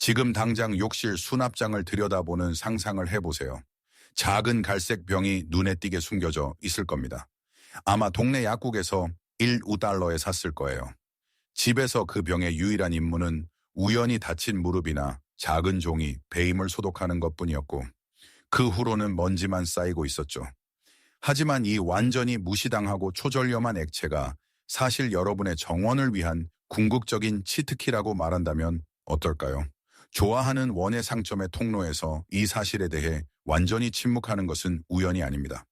지금 당장 욕실 수납장을 들여다보는 상상을 해보세요. 작은 갈색 병이 눈에 띄게 숨겨져 있을 겁니다. 아마 동네 약국에서 1달러에 샀을 거예요. 집에서 그 병의 유일한 임무는 우연히 다친 무릎이나 작은 종이 배임을 소독하는 것뿐이었고 그 후로는 먼지만 쌓이고 있었죠. 하지만 이 완전히 무시당하고 초절염한 액체가 사실 여러분의 정원을 위한 궁극적인 치트키라고 말한다면 어떨까요? 좋아하는 원예 상점의 통로에서 이 사실에 대해 완전히 침묵하는 것은 우연이 아닙니다.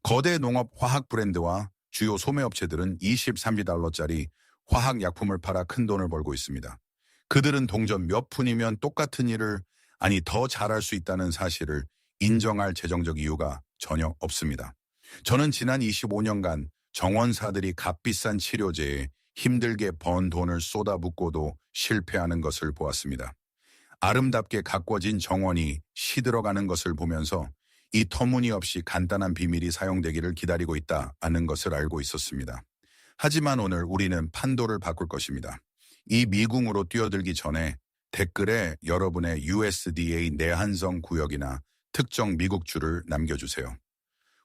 거대 농업 화학 브랜드와 주요 소매업체들은 23달러짜리 화학약품을 팔아 큰 돈을 벌고 있습니다. 그들은 동전 몇 푼이면 똑같은 일을, 아니 더 잘할 수 있다는 사실을 인정할 재정적 이유가 전혀 없습니다. 저는 지난 25년간 정원사들이 값비싼 치료제에 힘들게 번 돈을 쏟아붓고도 실패하는 것을 보았습니다. 아름답게 가꿔진 정원이 시들어가는 것을 보면서 이 터무니없이 간단한 비밀이 사용되기를 기다리고 있다는 것을 알고 있었습니다. 하지만 오늘 우리는 판도를 바꿀 것입니다. 이 미궁으로 뛰어들기 전에 댓글에 여러분의 USDA 내한성 구역이나 특정 미국주를 남겨주세요.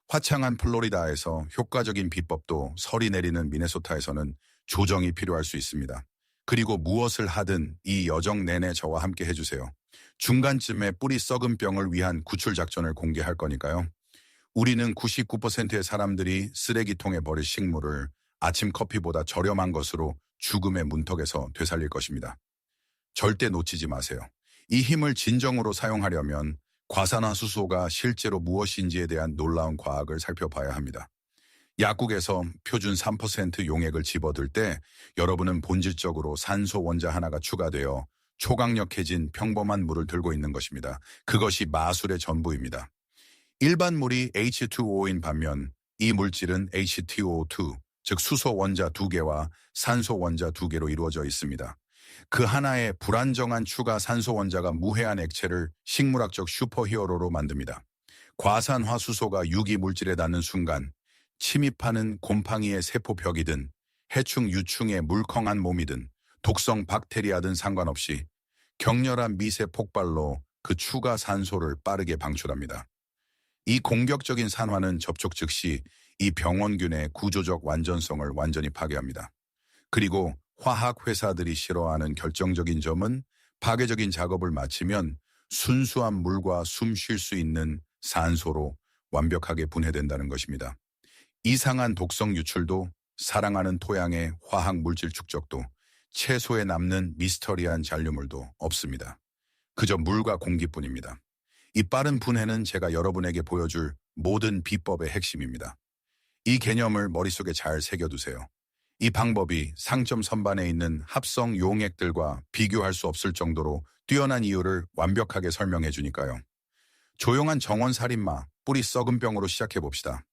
화창한 플로리다에서 효과적인 비법도 서리 내리는 미네소타에서는 조정이 필요할 수 있습니다. 그리고 무엇을 하든 이 여정 내내 저와 함께 해주세요. 중간쯤에 뿌리 썩은 병을 위한 구출 작전을 공개할 거니까요. 우리는 99%의 사람들이 쓰레기통에 버릴 식물을 아침 커피보다 저렴한 것으로 죽음의 문턱에서 되살릴 것입니다. 절대 놓치지 마세요. 이 힘을 진정으로 사용하려면 과산화수소가 실제로 무엇인지에 대한 놀라운 과학을 살펴봐야 합니다. 약국에서 표준 3% 용액을 집어들 때 여러분은 본질적으로 산소 원자 하나가 추가되어 초강력해진 평범한 물을 들고 있는 것입니다. 그것이 마술의 전부입니다. 일반 물이 H2O인 반면 이 물질은 H2O2, 즉 수소 원자 2개와 산소 원자 2개로 이루어져 있습니다. 그 하나의 불안정한 추가 산소 원자가 무해한 액체를 식물학적 슈퍼히어로로 만듭니다. 과산화수소가 유기 물질에 닿는 순간 침입하는 곰팡이의 세포벽이든 해충 유충의 물컹한 몸이든 독성 박테리아든 상관없이 격렬한 미세 폭발로 그 추가 산소를 빠르게 방출합니다. 이 공격적인 산화는 접촉 즉시 이 병원균의 구조적 완전성을 완전히 파괴합니다. 그리고 화학 회사들이 싫어하는 결정적인 점은 파괴적인 작업을 마치면 순수한 물과 숨 쉴 수 있는 산소로 완벽하게 분해된다는 것입니다. 이상한 독성 유출도, 사랑하는 토양의 화학 물질 축적도, 채소에 남는 미스터리한 잔류물도 없습니다. 그저 물과 공기뿐입니다. 이 빠른 분해는 제가 여러분에게 보여줄 모든 비법의 핵심입니다. 이 개념을 머릿속에 잘 새겨두세요. 이 방법이 상점 선반에 있는 합성 용액들과 비교할 수 없을 정도로 뛰어난 이유를 완벽하게 설명해 주니까요. 조용한 정원 살인마, 뿌리 썩은 병으로 시작해 봅시다.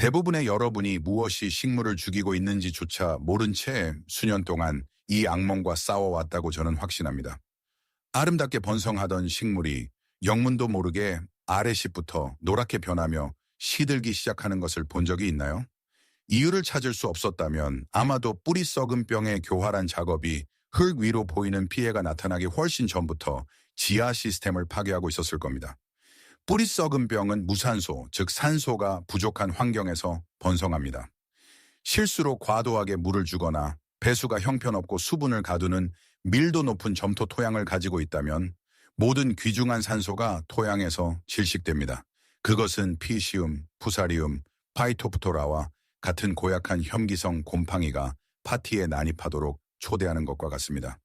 대부분의 여러분이 무엇이 식물을 죽이고 있는지조차 모른 채 수년 동안 이 악몽과 싸워왔다고 저는 확신합니다. 아름답게 번성하던 식물이 영문도 모르게 아래씨부터 노랗게 변하며 시들기 시작하는 것을 본 적이 있나요? 이유를 찾을 수 없었다면 아마도 뿌리 썩은 병의 교활한 작업이 흙 위로 보이는 피해가 나타나기 훨씬 전부터 지하 시스템을 파괴하고 있었을 겁니다. 뿌리 썩은 병은 무산소, 즉 산소가 부족한 환경에서 번성합니다. 실수로 과도하게 물을 주거나 배수가 형편없고 수분을 가두는 밀도 높은 점토 토양을 가지고 있다면 모든 귀중한 산소가 토양에서 질식됩니다. 그것은 피시움, 푸사리움, 파이토프토라와 같은 고약한 혐기성 곰팡이가 파티에 난입하도록 초대하는 것과 같습니다.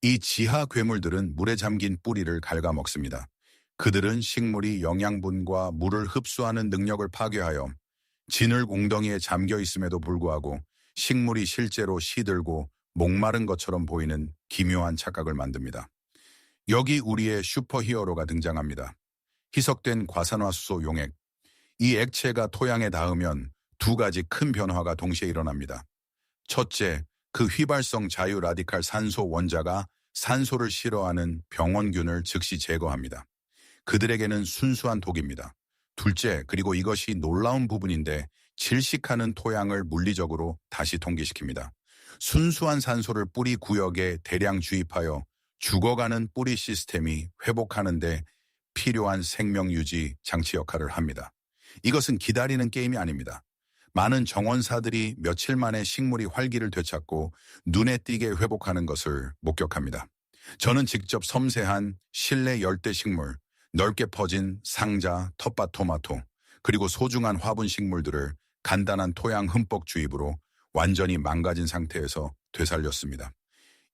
이 지하 괴물들은 물에 잠긴 뿌리를 갉아먹습니다. 그들은 식물이 영양분과 물을 흡수하는 능력을 파괴하여 진흙 웅덩이에 잠겨 있음에도 불구하고 식물이 실제로 시들고 목마른 것처럼 보이는 기묘한 착각을 만듭니다. 여기 우리의 슈퍼히어로가 등장합니다. 희석된 과산화수소 용액. 이 액체가 토양에 닿으면 두 가지 큰 변화가 동시에 일어납니다. 첫째, 그 휘발성 자유 라디칼 산소 원자가 산소를 싫어하는 병원균을 즉시 제거합니다. 그들에게는 순수한 독입니다. 둘째, 그리고 이것이 놀라운 부분인데 질식하는 토양을 물리적으로 다시 통기시킵니다. 순수한 산소를 뿌리 구역에 대량 주입하여 죽어가는 뿌리 시스템이 회복하는데 필요한 생명유지 장치 역할을 합니다. 이것은 기다리는 게임이 아닙니다. 많은 정원사들이 며칠 만에 식물이 활기를 되찾고 눈에 띄게 회복하는 것을 목격합니다. 저는 직접 섬세한 실내 열대 식물, 넓게 퍼진 상자, 텃밭 토마토, 그리고 소중한 화분 식물들을 간단한 토양 흠뻑 주입으로 완전히 망가진 상태에서 되살렸습니다.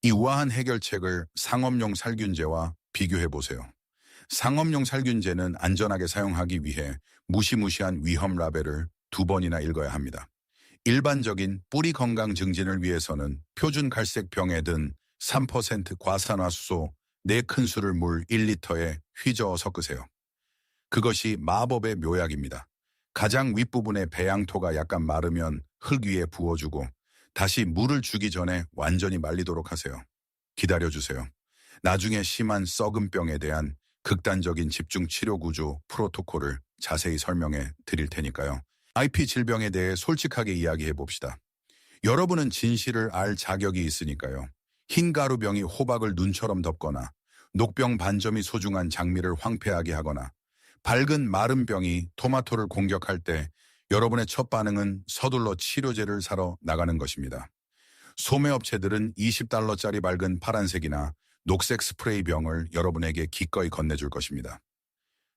이 우아한 해결책을 상업용 살균제와 비교해 보세요. 상업용 살균제는 안전하게 사용하기 위해 무시무시한 위험 라벨을 2번이나 읽어야 합니다. 일반적인 뿌리 건강 증진을 위해서는 표준 갈색 병에 든 3% 과산화수소 4큰술을 물 1리터에 휘저어 섞으세요. 그것이 마법의 묘약입니다. 가장 윗부분의 배양토가 약간 마르면 흙 위에 부어주고 다시 물을 주기 전에 완전히 말리도록 하세요. 기다려주세요. 나중에 심한 썩은 병에 대한 극단적인 집중 치료 구조 프로토콜을 자세히 설명해 드릴 테니까요. IP 질병에 대해 솔직하게 이야기해 봅시다. 여러분은 진실을 알 자격이 있으니까요. 흰가루병이 호박을 눈처럼 덮거나 녹병 반점이 소중한 장미를 황폐하게 하거나 밝은 마른 병이 토마토를 공격할 때 여러분의 첫 반응은 서둘러 치료제를 사러 나가는 것입니다. 소매업체들은 $20짜리 밝은 파란색이나 녹색 스프레이 병을 여러분에게 기꺼이 건네줄 것입니다.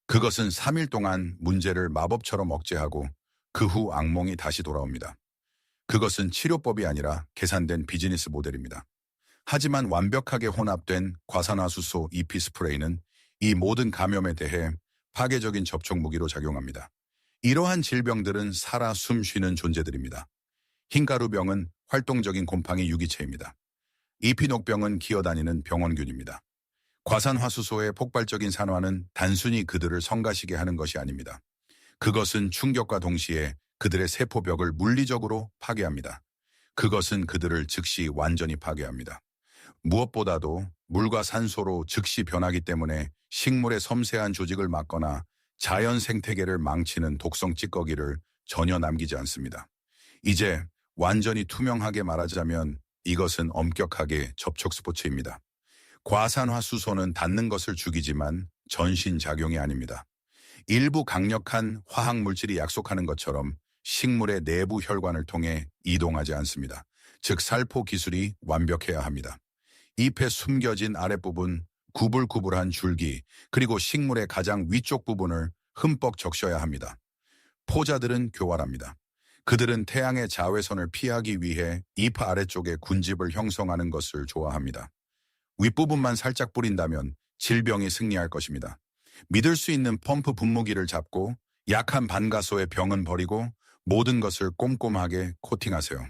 그것은 3일 동안 문제를 마법처럼 억제하고 그 후 악몽이 다시 돌아옵니다. 그것은 치료법이 아니라 계산된 비즈니스 모델입니다. 하지만 완벽하게 혼합된 과산화수소 EP 스프레이는 이 모든 감염에 대해 파괴적인 접촉 무기로 작용합니다. 이러한 질병들은 살아 숨 쉬는 존재들입니다. 흰가루병은 활동적인 곰팡이 유기체입니다. 이피녹병은 기어다니는 병원균입니다. 과산화수소의 폭발적인 산화는 단순히 그들을 성가시게 하는 것이 아닙니다. 그것은 충격과 동시에 그들의 세포벽을 물리적으로 파괴합니다. 그것은 그들을 즉시 완전히 파괴합니다. 무엇보다도 물과 산소로 즉시 변하기 때문에 식물의 섬세한 조직을 막거나 자연 생태계를 망치는 독성 찌꺼기를 전혀 남기지 않습니다. 이제 완전히 투명하게 말하자면 이것은 엄격하게 접촉 스포츠입니다. 과산화수소는 닿는 것을 죽이지만 전신작용이 아닙니다. 일부 강력한 화학물질이 약속하는 것처럼 식물의 내부 혈관을 통해 이동하지 않습니다. 즉 살포 기술이 완벽해야 합니다. 잎에 숨겨진 아랫부분, 구불구불한 줄기, 그리고 식물의 가장 위쪽 부분을 흠뻑 적셔야 합니다. 포자들은 교활합니다. 그들은 태양의 자외선을 피하기 위해 잎 아래쪽에 군집을 형성하는 것을 좋아합니다. 윗부분만 살짝 뿌린다면 질병이 승리할 것입니다. 믿을 수 있는 펌프 분무기를 잡고 약한 반가소의 병은 버리고 모든 것을 꼼꼼하게 코팅하세요.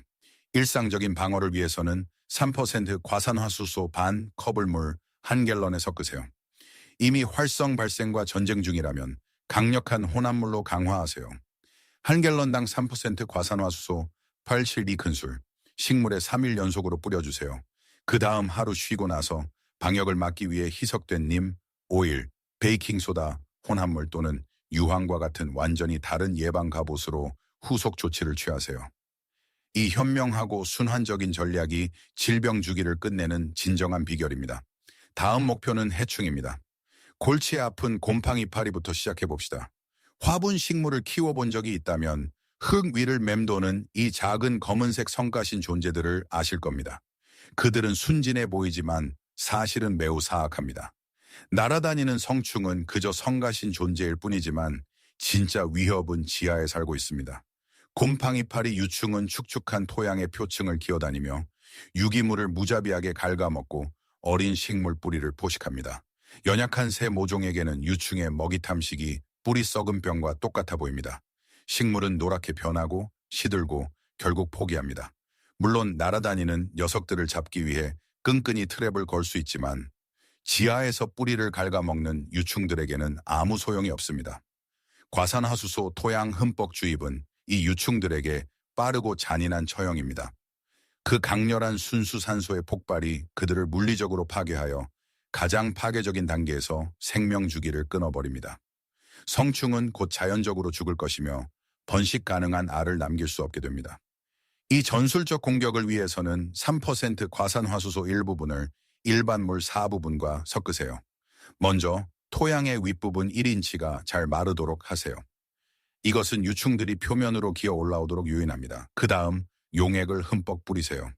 일상적인 방어를 위해서는 3% 과산화수소 반 컵을 물 1갤런에 섞으세요. 이미 활성 발생과 전쟁 중이라면 강력한 혼합물로 강화하세요. 1갤런당 3% 과산화수소 872큰술, 식물에 3일 연속으로 뿌려주세요. 그 다음 하루 쉬고 나서 방역을 막기 위해 희석된 님, 오일, 베이킹소다, 혼합물 또는 유황과 같은 완전히 다른 예방 갑옷으로 후속 조치를 취하세요. 이 현명하고 순환적인 전략이 질병 주기를 끝내는 진정한 비결입니다. 다음 목표는 해충입니다. 골치에 아픈 곰팡이파리부터 시작해 봅시다. 화분 식물을 키워본 적이 있다면 흙 위를 맴도는 이 작은 검은색 성가신 존재들을 아실 겁니다. 그들은 순진해 보이지만 사실은 매우 사악합니다. 날아다니는 성충은 그저 성가신 존재일 뿐이지만 진짜 위협은 지하에 살고 있습니다. 곰팡이파리 유충은 축축한 토양의 표층을 기어다니며 유기물을 무자비하게 갉아먹고 어린 식물 뿌리를 포식합니다. 연약한 새 모종에게는 유충의 먹이 탐식이 뿌리 썩은 병과 똑같아 보입니다. 식물은 노랗게 변하고 시들고 결국 포기합니다. 물론 날아다니는 녀석들을 잡기 위해 끈끈이 트랩을 걸 수 있지만 지하에서 뿌리를 갉아먹는 유충들에게는 아무 소용이 없습니다. 과산화수소 토양 흠뻑 주입은 이 유충들에게 빠르고 잔인한 처형입니다. 그 강렬한 순수산소의 폭발이 그들을 물리적으로 파괴하여 가장 파괴적인 단계에서 생명 주기를 끊어버립니다. 성충은 곧 자연적으로 죽을 것이며 번식 가능한 알을 남길 수 없게 됩니다. 이 전술적 공격을 위해서는 3% 과산화수소 일부분을 일반 물 4부분과 섞으세요. 먼저 토양의 윗부분 1인치가 잘 마르도록 하세요. 이것은 유충들이 표면으로 기어 올라오도록 유인합니다. 그 다음 용액을 흠뻑 뿌리세요.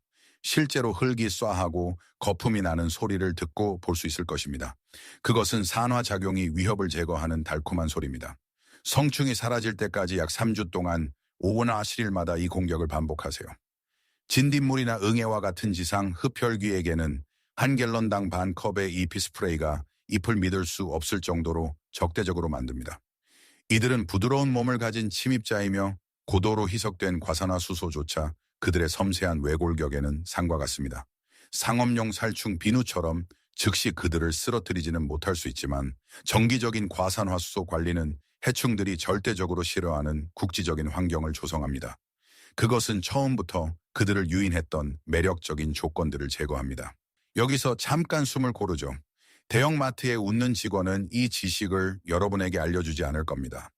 실제로 흙이 쏴하고 거품이 나는 소리를 듣고 볼 수 있을 것입니다. 그것은 산화작용이 위협을 제거하는 달콤한 소리입니다. 성충이 사라질 때까지 약 3주 동안 5나 7일마다 이 공격을 반복하세요. 진딧물이나 응애와 같은 지상 흡혈귀에게는 한 갤런당 반 컵의 이 피스프레이가 잎을 믿을 수 없을 정도로 적대적으로 만듭니다. 이들은 부드러운 몸을 가진 침입자이며 고도로 희석된 과산화수소조차 그들의 섬세한 외골격에는 상과 같습니다. 상업용 살충 비누처럼 즉시 그들을 쓰러뜨리지는 못할 수 있지만 정기적인 과산화수소 관리는 해충들이 절대적으로 싫어하는 국지적인 환경을 조성합니다. 그것은 처음부터 그들을 유인했던 매력적인 조건들을 제거합니다. 여기서 잠깐 숨을 고르죠. 대형마트에 웃는 직원은 이 지식을 여러분에게 알려주지 않을 겁니다.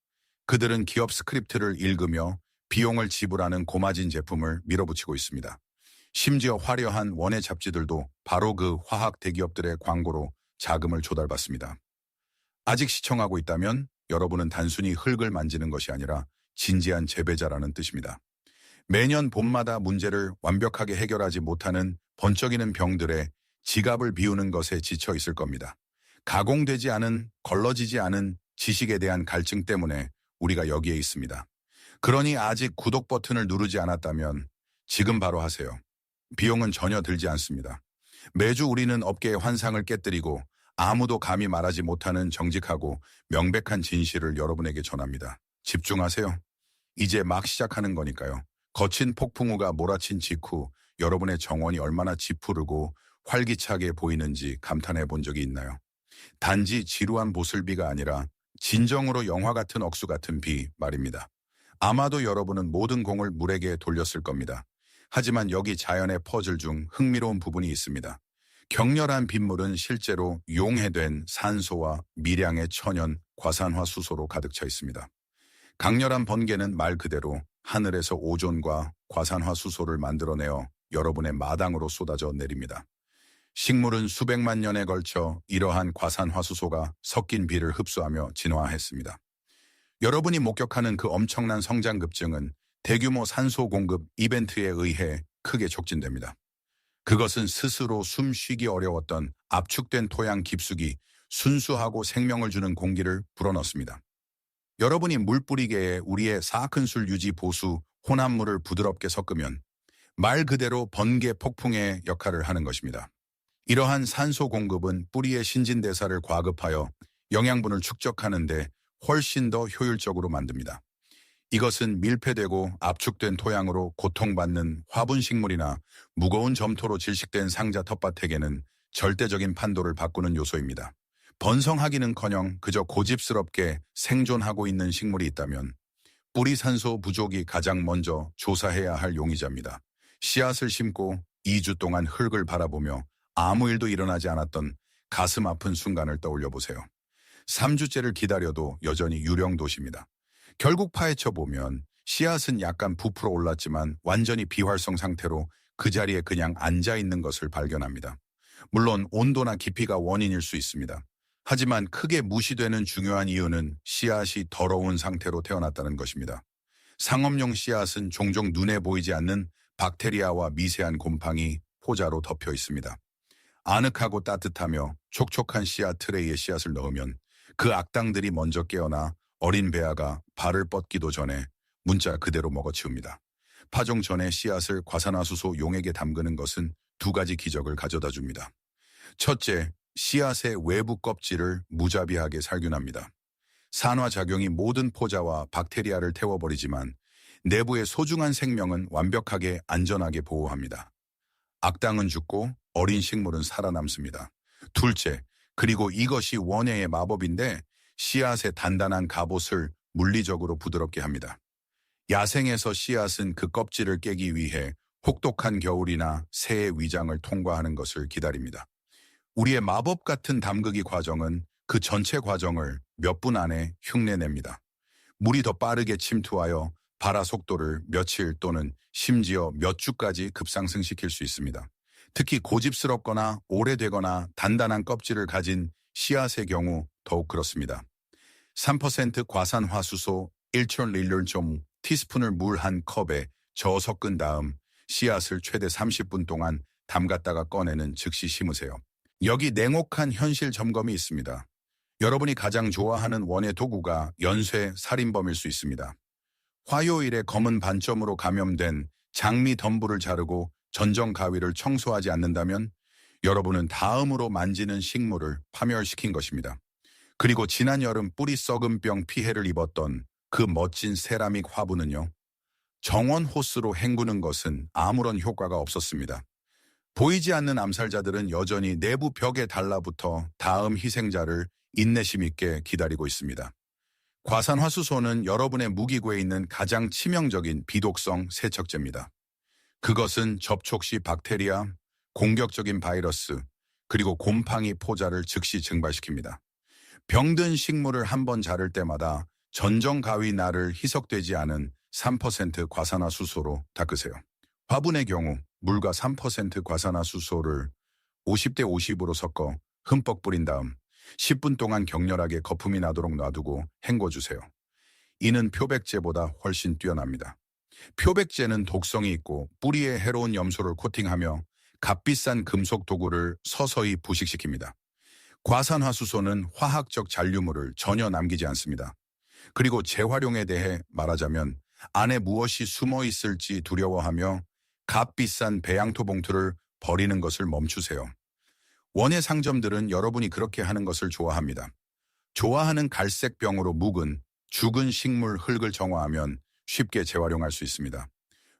그들은 기업 스크립트를 읽으며 비용을 지불하는 고마진 제품을 밀어붙이고 있습니다. 심지어 화려한 원예 잡지들도 바로 그 화학 대기업들의 광고로 자금을 조달받습니다. 아직 시청하고 있다면 여러분은 단순히 흙을 만지는 것이 아니라 진지한 재배자라는 뜻입니다. 매년 봄마다 문제를 완벽하게 해결하지 못하는 번쩍이는 병들의 지갑을 비우는 것에 지쳐 있을 겁니다. 가공되지 않은, 걸러지지 않은 지식에 대한 갈증 때문에 우리가 여기에 있습니다. 그러니 아직 구독 버튼을 누르지 않았다면 지금 바로 하세요. 비용은 전혀 들지 않습니다. 매주 우리는 업계의 환상을 깨뜨리고 아무도 감히 말하지 못하는 정직하고 명백한 진실을 여러분에게 전합니다. 집중하세요. 이제 막 시작하는 거니까요. 거친 폭풍우가 몰아친 직후 여러분의 정원이 얼마나 지푸르고 활기차게 보이는지 감탄해 본 적이 있나요? 단지 지루한 보슬비가 아니라 진정으로 영화 같은 억수 같은 비 말입니다. 아마도 여러분은 모든 공을 물에게 돌렸을 겁니다. 하지만 여기 자연의 퍼즐 중 흥미로운 부분이 있습니다. 격렬한 빗물은 실제로 용해된 산소와 미량의 천연 과산화수소로 가득 차 있습니다. 강렬한 번개는 말 그대로 하늘에서 오존과 과산화수소를 만들어내어 여러분의 마당으로 쏟아져 내립니다. 식물은 수백만 년에 걸쳐 이러한 과산화수소가 섞인 비를 흡수하며 진화했습니다. 여러분이 목격하는 그 엄청난 성장 급증은 대규모 산소 공급 이벤트에 의해 크게 촉진됩니다. 그것은 스스로 숨 쉬기 어려웠던 압축된 토양 깊숙이 순수하고 생명을 주는 공기를 불어넣습니다. 여러분이 물뿌리개에 우리의 사큰술 유지 보수 혼합물을 부드럽게 섞으면 말 그대로 번개 폭풍의 역할을 하는 것입니다. 이러한 산소 공급은 뿌리의 신진대사를 과급하여 영양분을 축적하는 데 훨씬 더 효율적으로 만듭니다. 이것은 밀폐되고 압축된 토양으로 고통받는 화분식물이나 무거운 점토로 질식된 상자 텃밭에게는 절대적인 판도를 바꾸는 요소입니다. 번성하기는커녕 그저 고집스럽게 생존하고 있는 식물이 있다면 뿌리 산소 부족이 가장 먼저 조사해야 할 용의자입니다. 씨앗을 심고 2주 동안 흙을 바라보며 아무 일도 일어나지 않았던 가슴 아픈 순간을 떠올려 보세요. 3주째를 기다려도 여전히 유령 도시입니다. 결국 파헤쳐 보면 씨앗은 약간 부풀어 올랐지만 완전히 비활성 상태로 그 자리에 그냥 앉아 있는 것을 발견합니다. 물론 온도나 깊이가 원인일 수 있습니다. 하지만 크게 무시되는 중요한 이유는 씨앗이 더러운 상태로 태어났다는 것입니다. 상업용 씨앗은 종종 눈에 보이지 않는 박테리아와 미세한 곰팡이, 포자로 덮여 있습니다. 아늑하고 따뜻하며 촉촉한 씨앗 트레이에 씨앗을 넣으면 그 악당들이 먼저 깨어나 어린 배아가 발을 뻗기도 전에 문자 그대로 먹어치웁니다. 파종 전에 씨앗을 과산화수소 용액에 담그는 것은 두 가지 기적을 가져다 줍니다. 첫째, 씨앗의 외부 껍질을 무자비하게 살균합니다. 산화작용이 모든 포자와 박테리아를 태워버리지만 내부의 소중한 생명은 완벽하게 안전하게 보호합니다. 악당은 죽고 어린 식물은 살아남습니다. 둘째, 그리고 이것이 원예의 마법인데 씨앗의 단단한 갑옷을 물리적으로 부드럽게 합니다. 야생에서 씨앗은 그 껍질을 깨기 위해 혹독한 겨울이나 새의 위장을 통과하는 것을 기다립니다. 우리의 마법 같은 담그기 과정은 그 전체 과정을 몇 분 안에 흉내냅니다. 물이 더 빠르게 침투하여 발화 속도를 며칠 또는 심지어 몇 주까지 급상승시킬 수 있습니다. 특히 고집스럽거나 오래되거나 단단한 껍질을 가진 씨앗의 경우 더욱 그렇습니다. 3% 과산화수소 1,000ml 티스푼을 물 한 컵에 저어 섞은 다음 씨앗을 최대 30분 동안 담갔다가 꺼내는 즉시 심으세요. 여기 냉혹한 현실 점검이 있습니다. 여러분이 가장 좋아하는 원예 도구가 연쇄 살인범일 수 있습니다. 화요일에 검은 반점으로 감염된 장미 덤불을 자르고 전정 가위를 청소하지 않는다면 여러분은 다음으로 만지는 식물을 파멸시킨 것입니다. 그리고 지난 여름 뿌리 썩은 병 피해를 입었던 그 멋진 세라믹 화분은요. 정원 호스로 헹구는 것은 아무런 효과가 없었습니다. 보이지 않는 암살자들은 여전히 내부 벽에 달라붙어 다음 희생자를 인내심 있게 기다리고 있습니다. 과산화수소는 여러분의 무기고에 있는 가장 치명적인 비독성 세척제입니다. 그것은 접촉 시 박테리아, 공격적인 바이러스, 그리고 곰팡이 포자를 즉시 증발시킵니다. 병든 식물을 한 번 자를 때마다 전정 가위 날을 희석되지 않은 3% 과산화수소로 닦으세요. 화분의 경우 물과 3% 과산화수소를 50대 50으로 섞어 흠뻑 뿌린 다음 10분 동안 격렬하게 거품이 나도록 놔두고 헹궈주세요. 이는 표백제보다 훨씬 뛰어납니다. 표백제는 독성이 있고 뿌리에 해로운 염소를 코팅하며 값비싼 금속 도구를 서서히 부식시킵니다. 과산화수소는 화학적 잔류물을 전혀 남기지 않습니다. 그리고 재활용에 대해 말하자면 안에 무엇이 숨어 있을지 두려워하며 값비싼 배양토 봉투를 버리는 것을 멈추세요. 원예 상점들은 여러분이 그렇게 하는 것을 좋아합니다. 좋아하는 갈색 병으로 묵은 죽은 식물 흙을 정화하면 쉽게 재활용할 수 있습니다.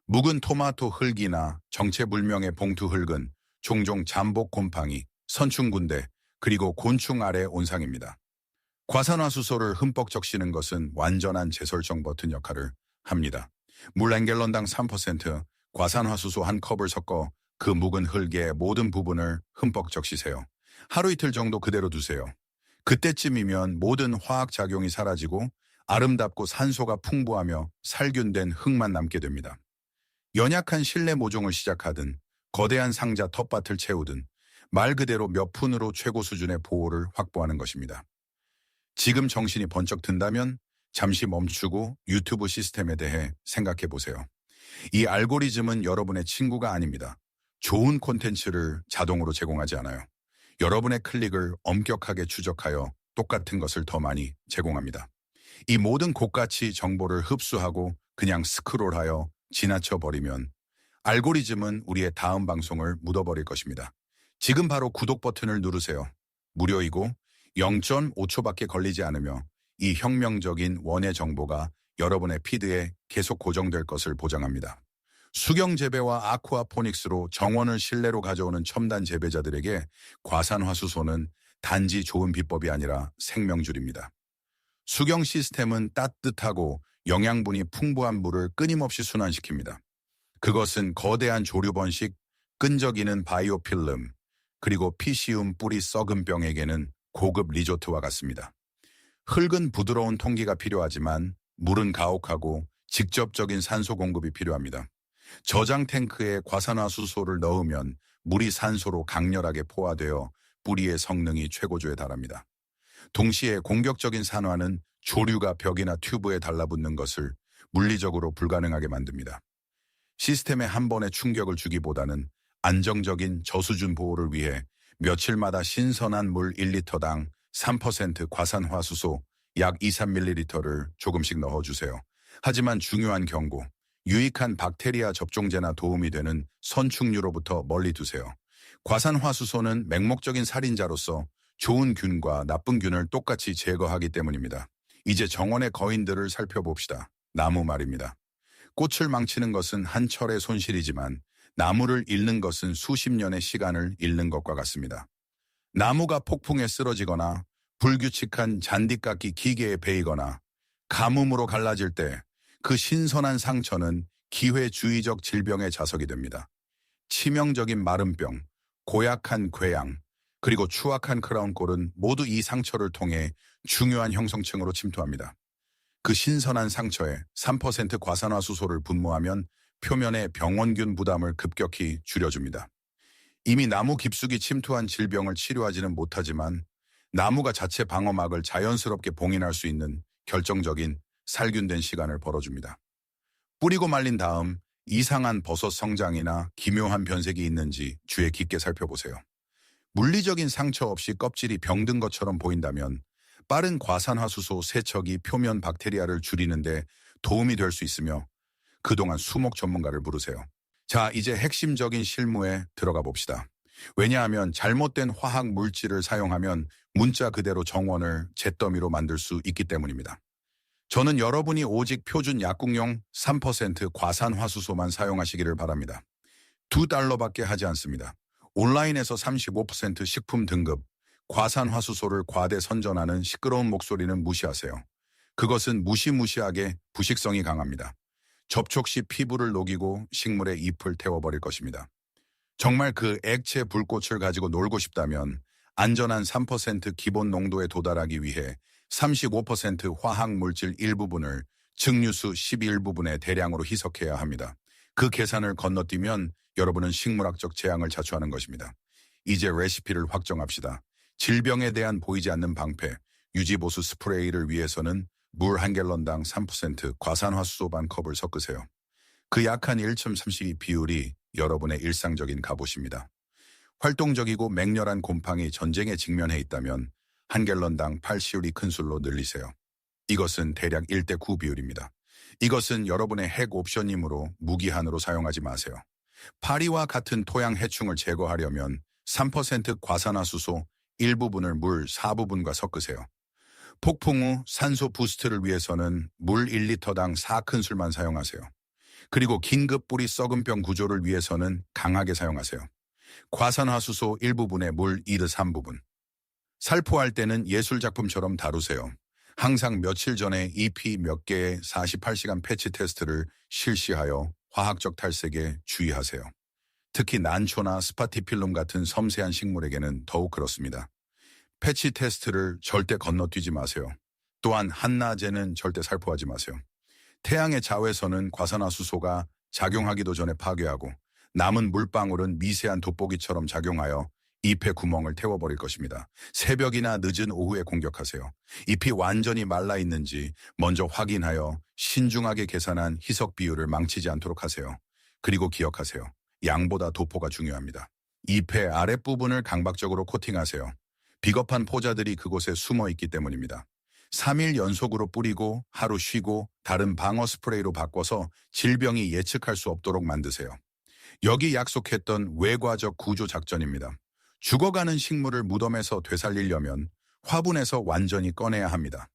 묵은 토마토 흙이나 정체불명의 봉투 흙은 종종 잠복 곰팡이, 선충군대, 그리고 곤충 아래 온상입니다. 과산화수소를 흠뻑 적시는 것은 완전한 재설정 버튼 역할을 합니다. 물 1갤런당 3%, 과산화수소 한 컵을 섞어 그 묵은 흙의 모든 부분을 흠뻑 적시세요. 하루 이틀 정도 그대로 두세요. 그때쯤이면 모든 화학작용이 사라지고 아름답고 산소가 풍부하며 살균된 흙만 남게 됩니다. 연약한 실내 모종을 시작하든 거대한 상자 텃밭을 채우든 말 그대로 몇 푼으로 최고 수준의 보호를 확보하는 것입니다. 지금 정신이 번쩍 든다면 잠시 멈추고 유튜브 시스템에 대해 생각해 보세요. 이 알고리즘은 여러분의 친구가 아닙니다. 좋은 콘텐츠를 자동으로 제공하지 않아요. 여러분의 클릭을 엄격하게 추적하여 똑같은 것을 더 많이 제공합니다. 이 모든 고가치 정보를 흡수하고 그냥 스크롤하여 지나쳐 버리면 알고리즘은 우리의 다음 방송을 묻어버릴 것입니다. 지금 바로 구독 버튼을 누르세요. 무료이고 0.5초밖에 걸리지 않으며 이 혁명적인 원예 정보가 여러분의 피드에 계속 고정될 것을 보장합니다. 수경 재배와 아쿠아포닉스로 정원을 실내로 가져오는 첨단 재배자들에게 과산화수소는 단지 좋은 비법이 아니라 생명줄입니다. 수경 시스템은 따뜻하고 영양분이 풍부한 물을 끊임없이 순환시킵니다. 그것은 거대한 조류번식, 끈적이는 바이오필름, 그리고 피시움 뿌리 썩은 병에게는 고급 리조트와 같습니다. 흙은 부드러운 통기가 필요하지만 물은 가혹하고 직접적인 산소 공급이 필요합니다. 저장 탱크에 과산화수소를 넣으면 물이 산소로 강렬하게 포화되어 뿌리의 성능이 최고조에 달합니다. 동시에 공격적인 산화는 조류가 벽이나 튜브에 달라붙는 것을 물리적으로 불가능하게 만듭니다. 시스템에 한 번의 충격을 주기보다는 안정적인 저수준 보호를 위해 며칠마다 신선한 물 1리터당 3% 과산화수소 약 2-3ml를 조금씩 넣어주세요. 하지만 중요한 경고, 유익한 박테리아 접종제나 도움이 되는 선충류로부터 멀리 두세요. 과산화수소는 맹목적인 살인자로서 좋은 균과 나쁜 균을 똑같이 제거하기 때문입니다. 이제 정원의 거인들을 살펴봅시다. 나무 말입니다. 꽃을 망치는 것은 한 철의 손실이지만 나무를 잃는 것은 수십 년의 시간을 잃는 것과 같습니다. 나무가 폭풍에 쓰러지거나 불규칙한 잔디깎이 기계에 베이거나 가뭄으로 갈라질 때 그 신선한 상처는 기회주의적 질병의 자석이 됩니다. 치명적인 마른병, 고약한 궤양, 그리고 추악한 크라운골은 모두 이 상처를 통해 중요한 형성층으로 침투합니다. 그 신선한 상처에 3% 과산화수소를 분무하면 표면의 병원균 부담을 급격히 줄여줍니다. 이미 나무 깊숙이 침투한 질병을 치료하지는 못하지만 나무가 자체 방어막을 자연스럽게 봉인할 수 있는 결정적인 살균된 시간을 벌어줍니다. 뿌리고 말린 다음 이상한 버섯 성장이나 기묘한 변색이 있는지 주의 깊게 살펴보세요. 물리적인 상처 없이 껍질이 병든 것처럼 보인다면 빠른 과산화수소 세척이 표면 박테리아를 줄이는데 도움이 될 수 있으며 그동안 수목 전문가를 물으세요. 자, 이제 핵심적인 실무에 들어가 봅시다. 왜냐하면 잘못된 화학 물질을 사용하면 문자 그대로 정원을 잿더미로 만들 수 있기 때문입니다. 저는 여러분이 오직 표준 약국용 3% 과산화수소만 사용하시기를 바랍니다. $2밖에 하지 않습니다. 온라인에서 35% 식품 등급, 과산화수소를 과대 선전하는 시끄러운 목소리는 무시하세요. 그것은 무시무시하게 부식성이 강합니다. 접촉 시 피부를 녹이고 식물의 잎을 태워버릴 것입니다. 정말 그 액체 불꽃을 가지고 놀고 싶다면 안전한 3% 기본 농도에 도달하기 위해 35% 화학물질 일부분을 증류수 11부분에 대량으로 희석해야 합니다. 그 계산을 건너뛰면 여러분은 식물학적 재앙을 자초하는 것입니다. 이제 레시피를 확정합시다. 질병에 대한 보이지 않는 방패, 유지보수 스프레이를 위해서는 물 1갤런당 3% 과산화수소 반 컵을 섞으세요. 그 약한 1.32 비율이 여러분의 일상적인 갑옷입니다. 활동적이고 맹렬한 곰팡이 전쟁에 직면해 있다면 1갤런당 8시울이 큰술로 늘리세요. 이것은 대략 1:9 비율입니다. 이것은 여러분의 핵 옵션이므로 무기한으로 사용하지 마세요. 파리와 같은 토양 해충을 제거하려면 3% 과산화수소 일부분을 물 4부분과 섞으세요. 폭풍 후 산소 부스트를 위해서는 물 1리터당 4큰술만 사용하세요. 그리고 긴급 뿌리 썩은병 구조를 위해서는 강하게 사용하세요. 과산화수소 일부분에 물 2-3부분. 살포할 때는 예술작품처럼 다루세요. 항상 며칠 전에 잎이 몇 개의 48시간 패치 테스트를 실시하여 화학적 탈색에 주의하세요. 특히 난초나 스파티필름 같은 섬세한 식물에게는 더욱 그렇습니다. 패치 테스트를 절대 건너뛰지 마세요. 또한 한낮에는 절대 살포하지 마세요. 태양의 자외선은 과산화수소가 작용하기도 전에 파괴하고 남은 물방울은 미세한 돋보기처럼 작용하여 잎의 구멍을 태워버릴 것입니다. 새벽이나 늦은 오후에 공격하세요. 잎이 완전히 말라 있는지 먼저 확인하여 신중하게 계산한 희석 비율을 망치지 않도록 하세요. 그리고 기억하세요. 양보다 도포가 중요합니다. 잎의 아랫부분을 강박적으로 코팅하세요. 비겁한 포자들이 그곳에 숨어 있기 때문입니다. 3일 연속으로 뿌리고 하루 쉬고 다른 방어 스프레이로 바꿔서 질병이 예측할 수 없도록 만드세요. 여기 약속했던 외과적 구조 작전입니다. 죽어가는 식물을 무덤에서 되살리려면 화분에서 완전히 꺼내야 합니다.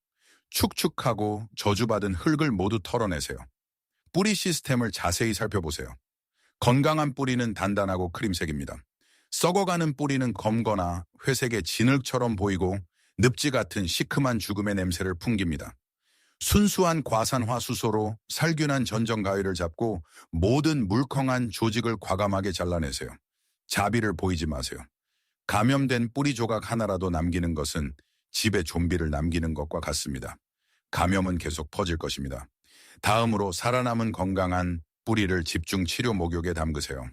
축축하고 저주받은 흙을 모두 털어내세요. 뿌리 시스템을 자세히 살펴보세요. 건강한 뿌리는 단단하고 크림색입니다. 썩어가는 뿌리는 검거나 회색의 진흙처럼 보이고 늪지 같은 시큼한 죽음의 냄새를 풍깁니다. 순수한 과산화수소로 살균한 전정가위를 잡고 모든 물컹한 조직을 과감하게 잘라내세요. 자비를 보이지 마세요. 감염된 뿌리 조각 하나라도 남기는 것은 집에 좀비를 남기는 것과 같습니다. 감염은 계속 퍼질 것입니다. 다음으로 살아남은 건강한 뿌리를 집중 치료 목욕에 담그세요.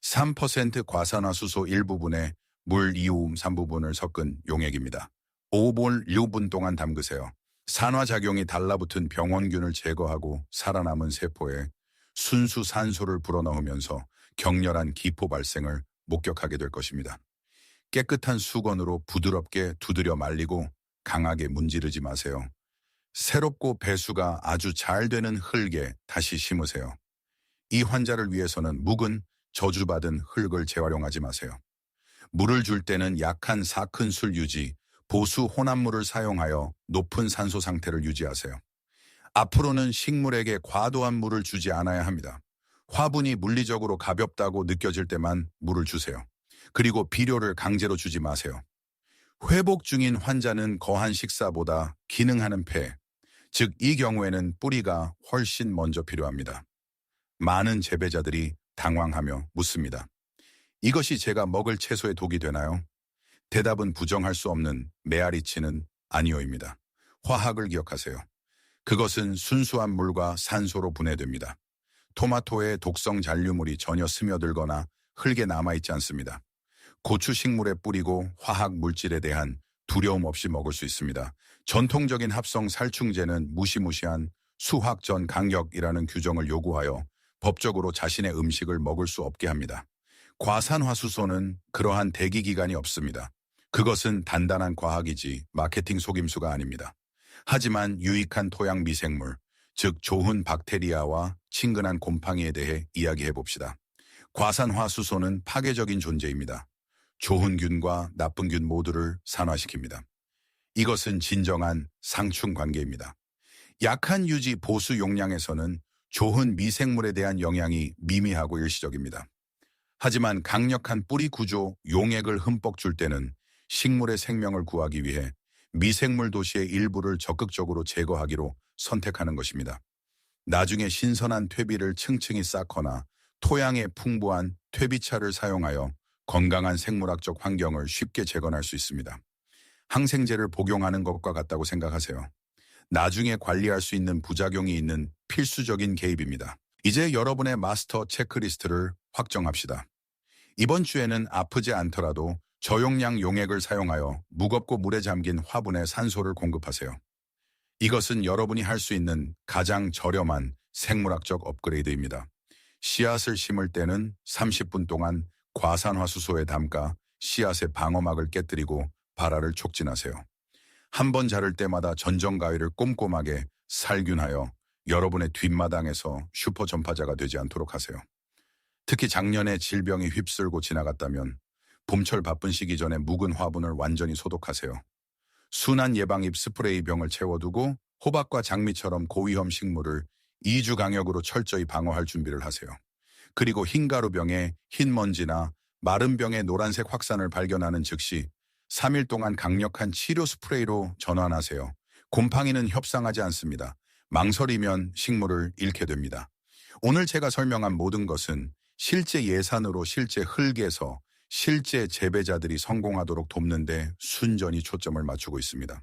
3% 과산화수소 일부분에 물 2움 3부분을 섞은 용액입니다. 5분 6분 동안 담그세요. 산화작용이 달라붙은 병원균을 제거하고 살아남은 세포에 순수 산소를 불어넣으면서 격렬한 기포 발생을 목격하게 될 것입니다. 깨끗한 수건으로 부드럽게 두드려 말리고 강하게 문지르지 마세요. 새롭고 배수가 아주 잘 되는 흙에 다시 심으세요. 이 환자를 위해서는 묵은 저주받은 흙을 재활용하지 마세요. 물을 줄 때는 약한 4큰술 유지, 보수 혼합물을 사용하여 높은 산소 상태를 유지하세요. 앞으로는 식물에게 과도한 물을 주지 않아야 합니다. 화분이 물리적으로 가볍다고 느껴질 때만 물을 주세요. 그리고 비료를 강제로 주지 마세요. 회복 중인 환자는 거한 식사보다 기능하는 폐, 즉 이 경우에는 뿌리가 훨씬 먼저 필요합니다. 많은 재배자들이 당황하며 묻습니다. 이것이 제가 먹을 채소에 독이 되나요? 대답은 부정할 수 없는 메아리치는 아니오입니다. 화학을 기억하세요. 그것은 순수한 물과 산소로 분해됩니다. 토마토의 독성 잔류물이 전혀 스며들거나 흙에 남아있지 않습니다. 고추 식물에 뿌리고 화학 물질에 대한 두려움 없이 먹을 수 있습니다. 전통적인 합성 살충제는 무시무시한 수확 전 강력이라는 규정을 요구하여 법적으로 자신의 음식을 먹을 수 없게 합니다. 과산화수소는 그러한 대기 기간이 없습니다. 그것은 단단한 과학이지 마케팅 속임수가 아닙니다. 하지만 유익한 토양 미생물, 즉 좋은 박테리아와 친근한 곰팡이에 대해 이야기해 봅시다. 과산화수소는 파괴적인 존재입니다. 좋은 균과 나쁜 균 모두를 산화시킵니다. 이것은 진정한 상충 관계입니다. 약한 유지 보수 용량에서는 좋은 미생물에 대한 영향이 미미하고 일시적입니다. 하지만 강력한 뿌리 구조 용액을 흠뻑 줄 때는 식물의 생명을 구하기 위해 미생물 도시의 일부를 적극적으로 제거하기로 선택하는 것입니다. 나중에 신선한 퇴비를 층층이 쌓거나 토양에 풍부한 퇴비차를 사용하여 건강한 생물학적 환경을 쉽게 재건할 수 있습니다. 항생제를 복용하는 것과 같다고 생각하세요. 나중에 관리할 수 있는 부작용이 있는 필수적인 개입입니다. 이제 여러분의 마스터 체크리스트를 확정합시다. 이번 주에는 아프지 않더라도 저용량 용액을 사용하여 무겁고 물에 잠긴 화분에 산소를 공급하세요. 이것은 여러분이 할 수 있는 가장 저렴한 생물학적 업그레이드입니다. 씨앗을 심을 때는 30분 동안 과산화수소에 담가 씨앗의 방어막을 깨뜨리고 발화를 촉진하세요. 한 번 자를 때마다 전정가위를 꼼꼼하게 살균하여 여러분의 뒷마당에서 슈퍼 전파자가 되지 않도록 하세요. 특히 작년에 질병이 휩쓸고 지나갔다면 봄철 바쁜 시기 전에 묵은 화분을 완전히 소독하세요. 순환 예방입 스프레이 병을 채워두고 호박과 장미처럼 고위험 식물을 2주 강력으로 철저히 방어할 준비를 하세요. 그리고 흰가루병에 흰먼지나 마른 병에 노란색 확산을 발견하는 즉시 3일 동안 강력한 치료 스프레이로 전환하세요. 곰팡이는 협상하지 않습니다. 망설이면 식물을 잃게 됩니다. 오늘 제가 설명한 모든 것은 실제 예산으로 실제 흙에서 실제 재배자들이 성공하도록 돕는 데 순전히 초점을 맞추고 있습니다.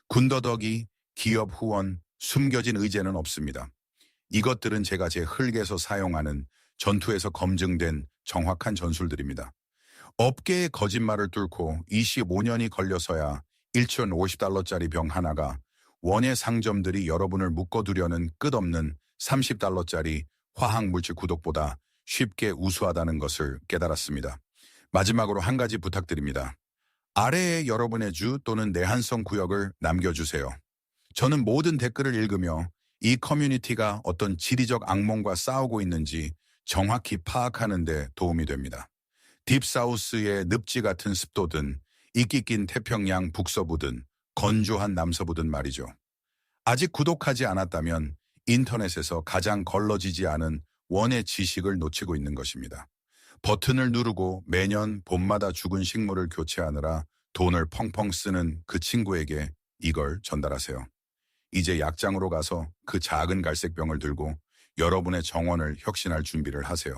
군더더기, 기업 후원, 숨겨진 의제는 없습니다. 이것들은 제가 제 흙에서 사용하는 전투에서 검증된 정확한 전술들입니다. 업계의 거짓말을 뚫고 25년이 걸려서야 1,050달러짜리 병 하나가 원예 상점들이 여러분을 묶어두려는 끝없는 30달러짜리 화학물질 구독보다 쉽게 우수하다는 것을 깨달았습니다. 마지막으로 한 가지 부탁드립니다. 아래에 여러분의 주 또는 내한성 구역을 남겨주세요. 저는 모든 댓글을 읽으며 이 커뮤니티가 어떤 지리적 악몽과 싸우고 있는지 정확히 파악하는 데 도움이 됩니다. 딥사우스의 늪지 같은 습도든 이끼 낀 태평양 북서부든 건조한 남서부든 말이죠. 아직 구독하지 않았다면 인터넷에서 가장 걸러지지 않은 원의 지식을 놓치고 있는 것입니다. 버튼을 누르고 매년 봄마다 죽은 식물을 교체하느라 돈을 펑펑 쓰는 그 친구에게 이걸 전달하세요. 이제 약장으로 가서 그 작은 갈색 병을 들고 여러분의 정원을 혁신할 준비를 하세요.